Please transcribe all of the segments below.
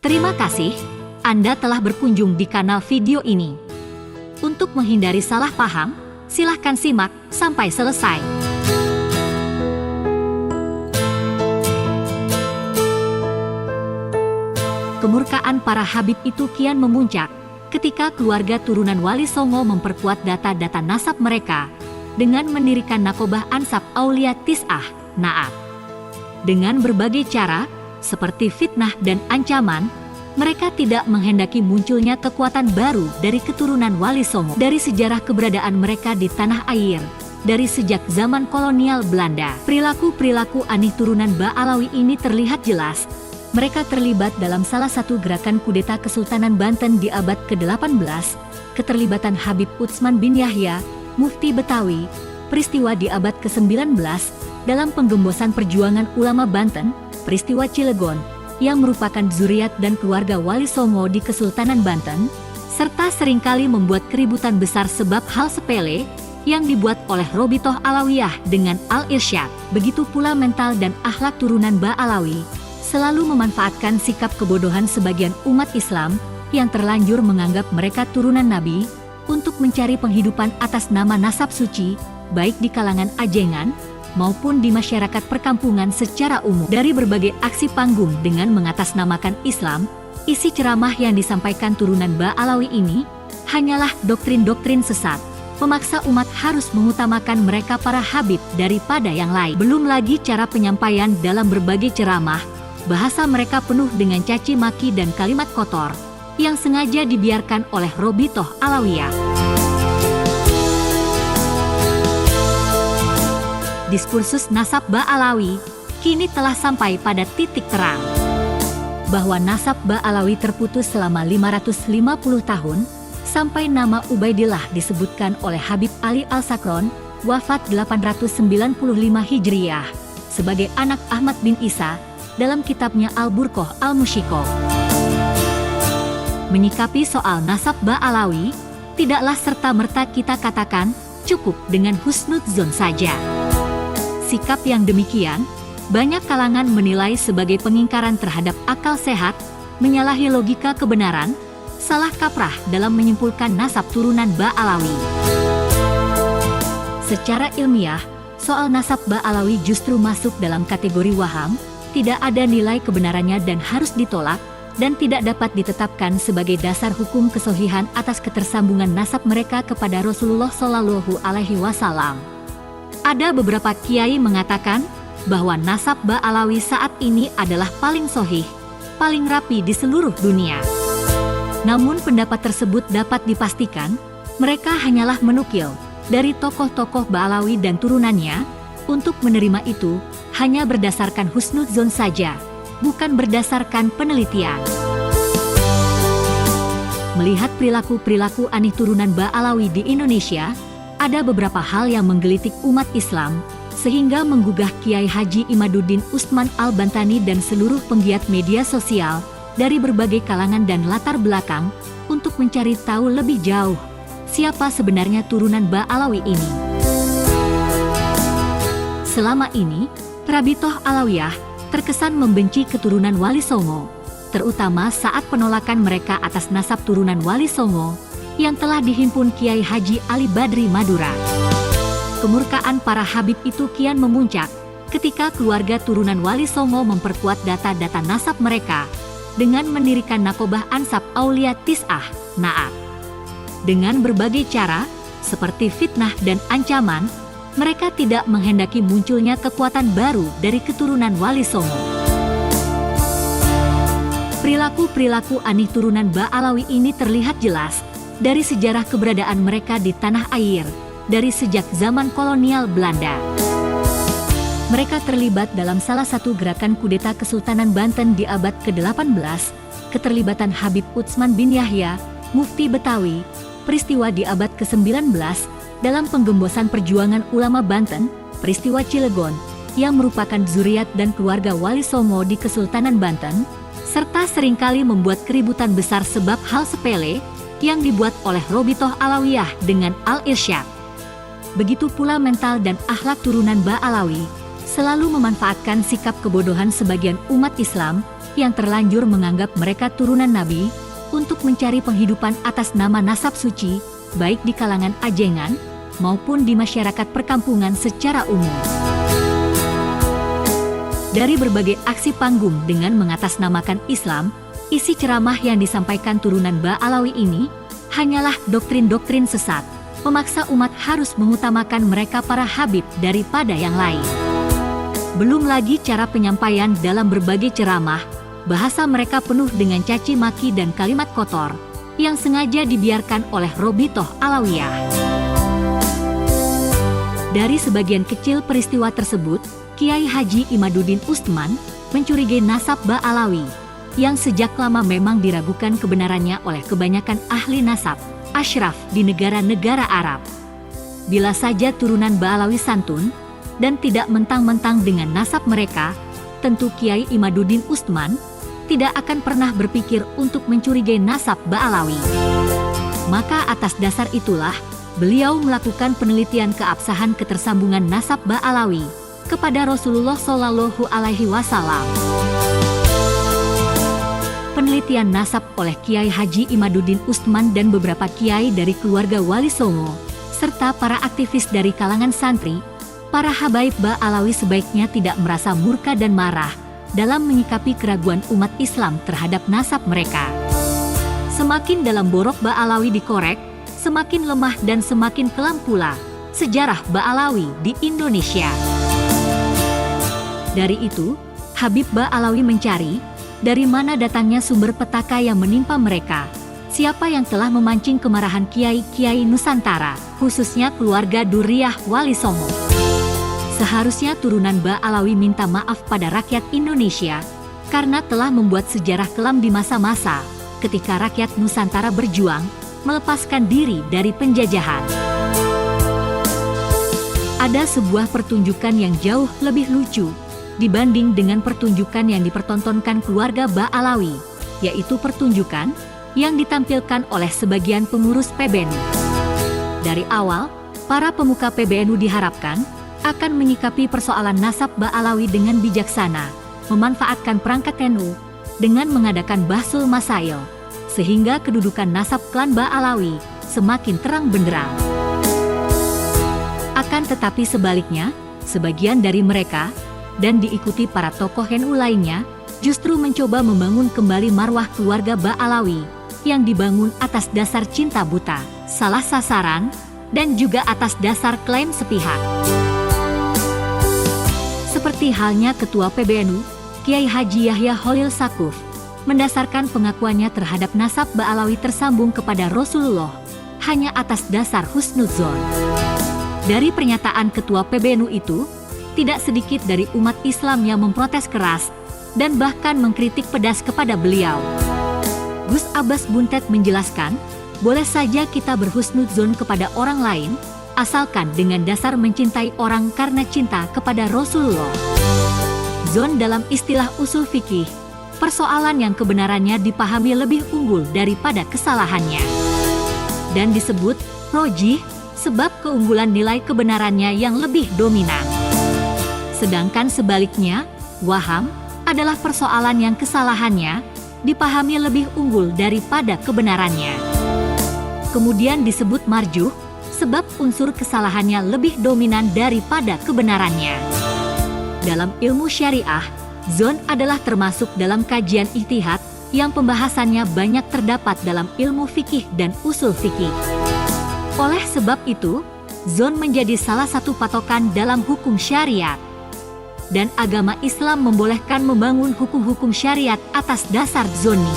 Terima kasih, Anda telah berkunjung di kanal video ini. Untuk menghindari salah paham, silahkan simak sampai selesai. Kemurkaan para Habib itu kian memuncak ketika keluarga turunan Wali Songo memperkuat data-data nasab mereka dengan mendirikan Nakobah Ansab Aulia Tis'ah, Naat. Dengan berbagai cara, seperti fitnah dan ancaman, mereka tidak menghendaki munculnya kekuatan baru dari keturunan Wali Songo. Dari sejarah keberadaan mereka di tanah air, dari sejak zaman kolonial Belanda, perilaku-perilaku aneh turunan Ba'alawi ini terlihat jelas. Mereka terlibat dalam salah satu gerakan kudeta Kesultanan Banten di abad ke-18, keterlibatan Habib Utsman bin Yahya, Mufti Betawi, peristiwa di abad ke-19, dalam penggembosan perjuangan ulama Banten, peristiwa Cilegon, yang merupakan zuriat dan keluarga Wali Songo di Kesultanan Banten, serta seringkali membuat keributan besar sebab hal sepele yang dibuat oleh Robitoh Alawiyah dengan Al-Irsyad. Begitu pula mental dan akhlak turunan Ba'alawi, selalu memanfaatkan sikap kebodohan sebagian umat Islam yang terlanjur menganggap mereka turunan Nabi untuk mencari penghidupan atas nama nasab suci, baik di kalangan ajengan maupun di masyarakat perkampungan secara umum. Dari berbagai aksi panggung dengan mengatasnamakan Islam, isi ceramah yang disampaikan turunan Ba'alawi ini hanyalah doktrin-doktrin sesat, memaksa umat harus mengutamakan mereka para Habib daripada yang lain. Belum lagi cara penyampaian dalam berbagai ceramah, bahasa mereka penuh dengan caci maki dan kalimat kotor yang sengaja dibiarkan oleh Robitoh Alawiyah. Diskursus nasab Ba'alawi kini telah sampai pada titik terang. Bahwa nasab Ba'alawi terputus selama 550 tahun, sampai nama Ubaidillah disebutkan oleh Habib Ali Al-Sakron, wafat 895 Hijriyah, sebagai anak Ahmad bin Isa, dalam kitabnya Al-Burqoh Al-Mushikoh. Menyikapi soal nasab Ba'alawi, tidaklah serta-merta kita katakan cukup dengan husnudzon saja. Sikap yang demikian, banyak kalangan menilai sebagai pengingkaran terhadap akal sehat, menyalahi logika kebenaran, salah kaprah dalam menyimpulkan nasab turunan Ba'alawi. Secara ilmiah, soal nasab Ba'alawi justru masuk dalam kategori waham, tidak ada nilai kebenarannya dan harus ditolak, dan tidak dapat ditetapkan sebagai dasar hukum kesohihan atas ketersambungan nasab mereka kepada Rasulullah Shallallahu Alaihi Wasallam. Ada beberapa kiai mengatakan bahwa nasab Ba'alawi saat ini adalah paling sohih, paling rapi di seluruh dunia. Namun pendapat tersebut dapat dipastikan, mereka hanyalah menukil dari tokoh-tokoh Ba'alawi dan turunannya. Untuk menerima itu, hanya berdasarkan husnudzon saja, bukan berdasarkan penelitian. Melihat perilaku-perilaku aneh turunan Ba'alawi di Indonesia, ada beberapa hal yang menggelitik umat Islam, sehingga menggugah Kiai Haji Imaduddin Usman Al-Bantani dan seluruh penggiat media sosial dari berbagai kalangan dan latar belakang untuk mencari tahu lebih jauh siapa sebenarnya turunan Ba'alawi ini. Selama ini, Rabitoh Alawiyah terkesan membenci keturunan Wali Songo, terutama saat penolakan mereka atas nasab turunan Wali Songo yang telah dihimpun Kiai Haji Ali Badri Madura. Kemurkaan para Habib itu kian memuncak ketika keluarga turunan Wali Songo memperkuat data-data nasab mereka dengan mendirikan Nakobah Ansab Aulia Tis'ah, Naat. Dengan berbagai cara, seperti fitnah dan ancaman, mereka tidak menghendaki munculnya kekuatan baru dari keturunan Wali Songo. Perilaku-perilaku aneh turunan Ba'alawi ini terlihat jelas dari sejarah keberadaan mereka di tanah air, dari sejak zaman kolonial Belanda. Mereka terlibat dalam salah satu gerakan kudeta Kesultanan Banten di abad ke-18, keterlibatan Habib Utsman bin Yahya, Mufti Betawi, peristiwa di abad ke-19, dalam penggembosan perjuangan ulama Banten, peristiwa Cilegon, yang merupakan zuriat dan keluarga Wali Songo di Kesultanan Banten, serta seringkali membuat keributan besar sebab hal sepele yang dibuat oleh Robitoh Alawiyah dengan Al-Irsyad. Begitu pula mental dan akhlak turunan Ba'alawi, selalu memanfaatkan sikap kebodohan sebagian umat Islam yang terlanjur menganggap mereka turunan nabi untuk mencari penghidupan atas nama nasab suci, baik di kalangan ajengan maupun di masyarakat perkampungan secara umum. Dari berbagai aksi panggung dengan mengatasnamakan Islam, isi ceramah yang disampaikan turunan Ba'alawi ini hanyalah doktrin-doktrin sesat, memaksa umat harus mengutamakan mereka para habib daripada yang lain. Belum lagi cara penyampaian dalam berbagai ceramah, bahasa mereka penuh dengan caci maki dan kalimat kotor yang sengaja dibiarkan oleh Robitoh Alawiyah. Dari sebagian kecil peristiwa tersebut, Kiai Haji Imaduddin Ustman mencurigai nasab Ba'alawi yang sejak lama memang diragukan kebenarannya oleh kebanyakan ahli nasab asyraf di negara-negara Arab. Bila saja turunan Ba'alawi santun dan tidak mentang-mentang dengan nasab mereka, tentu Kiai Imaduddin Ustman tidak akan pernah berpikir untuk mencurigai nasab Ba'alawi. Maka atas dasar itulah, beliau melakukan penelitian keabsahan ketersambungan nasab Ba'alawi kepada Rasulullah Shallallahu Alaihi Wasallam. Penelitian nasab oleh Kiai Haji Imaduddin Ustman dan beberapa kiai dari keluarga Wali Songo, serta para aktivis dari kalangan santri, para habaib Ba'alawi sebaiknya tidak merasa murka dan marah dalam menyikapi keraguan umat Islam terhadap nasab mereka. Semakin dalam borok Ba'alawi dikorek, semakin lemah dan semakin kelam pula sejarah Ba'alawi di Indonesia. Dari itu, Habib Ba'alawi mencari dari mana datangnya sumber petaka yang menimpa mereka, siapa yang telah memancing kemarahan kiai-kiai Nusantara, khususnya keluarga Duriyah Wali Songo. Seharusnya turunan Ba'alawi minta maaf pada rakyat Indonesia karena telah membuat sejarah kelam di masa-masa ketika rakyat Nusantara berjuang melepaskan diri dari penjajahan. Ada sebuah pertunjukan yang jauh lebih lucu dibanding dengan pertunjukan yang dipertontonkan keluarga Ba'alawi, yaitu pertunjukan yang ditampilkan oleh sebagian pengurus PBNU. Dari awal, para pemuka PBNU diharapkan akan menyikapi persoalan nasab Ba'alawi dengan bijaksana, memanfaatkan perangkat NU dengan mengadakan bahsul masail, sehingga kedudukan nasab klan Ba'alawi semakin terang benderang. Akan tetapi sebaliknya, sebagian dari mereka dan diikuti para tokoh NU lainnya justru mencoba membangun kembali marwah keluarga Ba'alawi yang dibangun atas dasar cinta buta, salah sasaran, dan juga atas dasar klaim sepihak. Seperti halnya Ketua PBNU, Kiai Haji Yahya Khalil Stakuf, mendasarkan pengakuannya terhadap nasab Ba'alawi tersambung kepada Rasulullah hanya atas dasar husnudzon. Dari pernyataan Ketua PBNU itu, tidak sedikit dari umat Islam yang memprotes keras dan bahkan mengkritik pedas kepada beliau. Gus Abbas Buntet menjelaskan, boleh saja kita berhusnudzon kepada orang lain, asalkan dengan dasar mencintai orang karena cinta kepada Rasulullah. Zon dalam istilah usul fikih, persoalan yang kebenarannya dipahami lebih unggul daripada kesalahannya. Dan disebut rojih, sebab keunggulan nilai kebenarannya yang lebih dominan. Sedangkan sebaliknya, waham adalah persoalan yang kesalahannya dipahami lebih unggul daripada kebenarannya. Kemudian disebut marjuh, sebab unsur kesalahannya lebih dominan daripada kebenarannya. Dalam ilmu syariah, zon adalah termasuk dalam kajian ijtihad yang pembahasannya banyak terdapat dalam ilmu fikih dan usul fikih. Oleh sebab itu, zon menjadi salah satu patokan dalam hukum syariat. Dan agama Islam membolehkan membangun hukum-hukum syariat atas dasar zoni.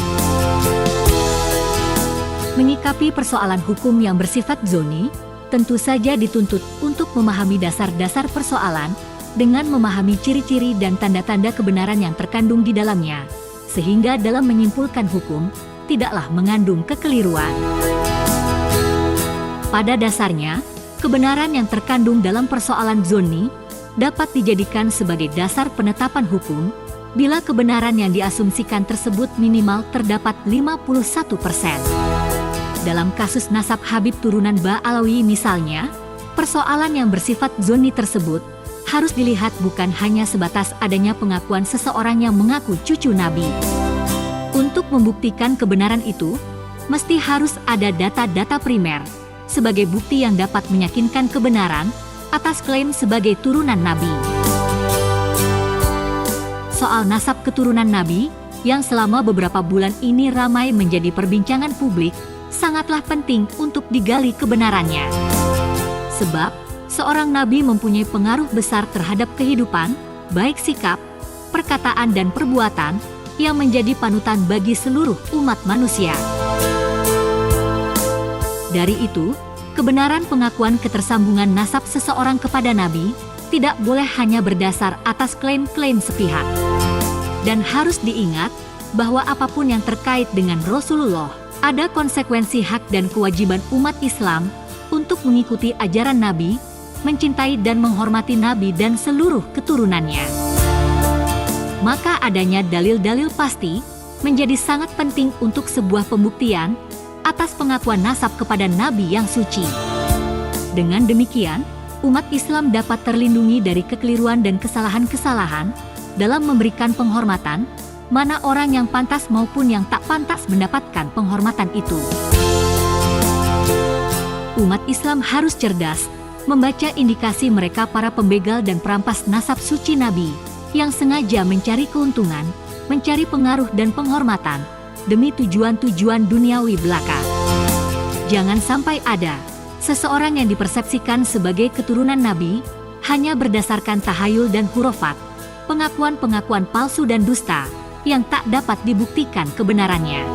Menyikapi persoalan hukum yang bersifat zoni, tentu saja dituntut untuk memahami dasar-dasar persoalan dengan memahami ciri-ciri dan tanda-tanda kebenaran yang terkandung di dalamnya, sehingga dalam menyimpulkan hukum, tidaklah mengandung kekeliruan. Pada dasarnya, kebenaran yang terkandung dalam persoalan zoni dapat dijadikan sebagai dasar penetapan hukum bila kebenaran yang diasumsikan tersebut minimal terdapat 51%. Dalam kasus nasab Habib turunan Ba'alawi misalnya, persoalan yang bersifat zoni tersebut harus dilihat bukan hanya sebatas adanya pengakuan seseorang yang mengaku cucu Nabi. Untuk membuktikan kebenaran itu, mesti harus ada data-data primer sebagai bukti yang dapat meyakinkan kebenaran atas klaim sebagai turunan Nabi. Soal nasab keturunan Nabi yang selama beberapa bulan ini ramai menjadi perbincangan publik, sangatlah penting untuk digali kebenarannya. Sebab, seorang nabi mempunyai pengaruh besar terhadap kehidupan, baik sikap, perkataan dan perbuatan, yang menjadi panutan bagi seluruh umat manusia. Dari itu, kebenaran pengakuan ketersambungan nasab seseorang kepada nabi tidak boleh hanya berdasar atas klaim-klaim sepihak. Dan harus diingat bahwa apapun yang terkait dengan Rasulullah, ada konsekuensi hak dan kewajiban umat Islam untuk mengikuti ajaran Nabi, mencintai dan menghormati Nabi dan seluruh keturunannya. Maka adanya dalil-dalil pasti menjadi sangat penting untuk sebuah pembuktian atas pengakuan nasab kepada Nabi yang suci. Dengan demikian, umat Islam dapat terlindungi dari kekeliruan dan kesalahan-kesalahan dalam memberikan penghormatan, mana orang yang pantas maupun yang tak pantas mendapatkan penghormatan itu. Umat Islam harus cerdas membaca indikasi mereka para pembegal dan perampas nasab suci Nabi yang sengaja mencari keuntungan, mencari pengaruh dan penghormatan demi tujuan-tujuan duniawi belaka. Jangan sampai ada seseorang yang dipersepsikan sebagai keturunan Nabi hanya berdasarkan tahayul dan hurufat, pengakuan-pengakuan palsu dan dusta yang tak dapat dibuktikan kebenarannya.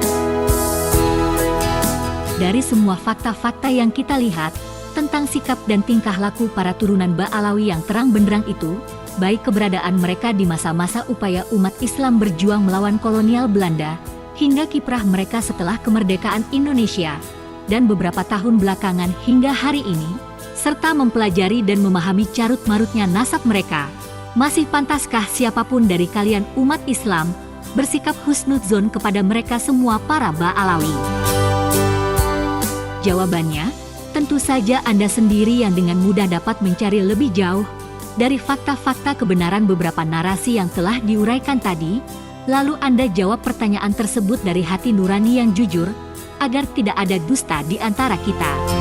Dari semua fakta-fakta yang kita lihat tentang sikap dan tingkah laku para turunan Ba'alawi yang terang benderang itu, baik keberadaan mereka di masa-masa upaya umat Islam berjuang melawan kolonial Belanda, hingga kiprah mereka setelah kemerdekaan Indonesia, dan beberapa tahun belakangan hingga hari ini, serta mempelajari dan memahami carut-marutnya nasab mereka, masih pantaskah siapapun dari kalian umat Islam bersikap husnudzon kepada mereka semua para Ba'alawi? Jawabannya, tentu saja Anda sendiri yang dengan mudah dapat mencari lebih jauh dari fakta-fakta kebenaran beberapa narasi yang telah diuraikan tadi, lalu Anda jawab pertanyaan tersebut dari hati nurani yang jujur, agar tidak ada dusta di antara kita.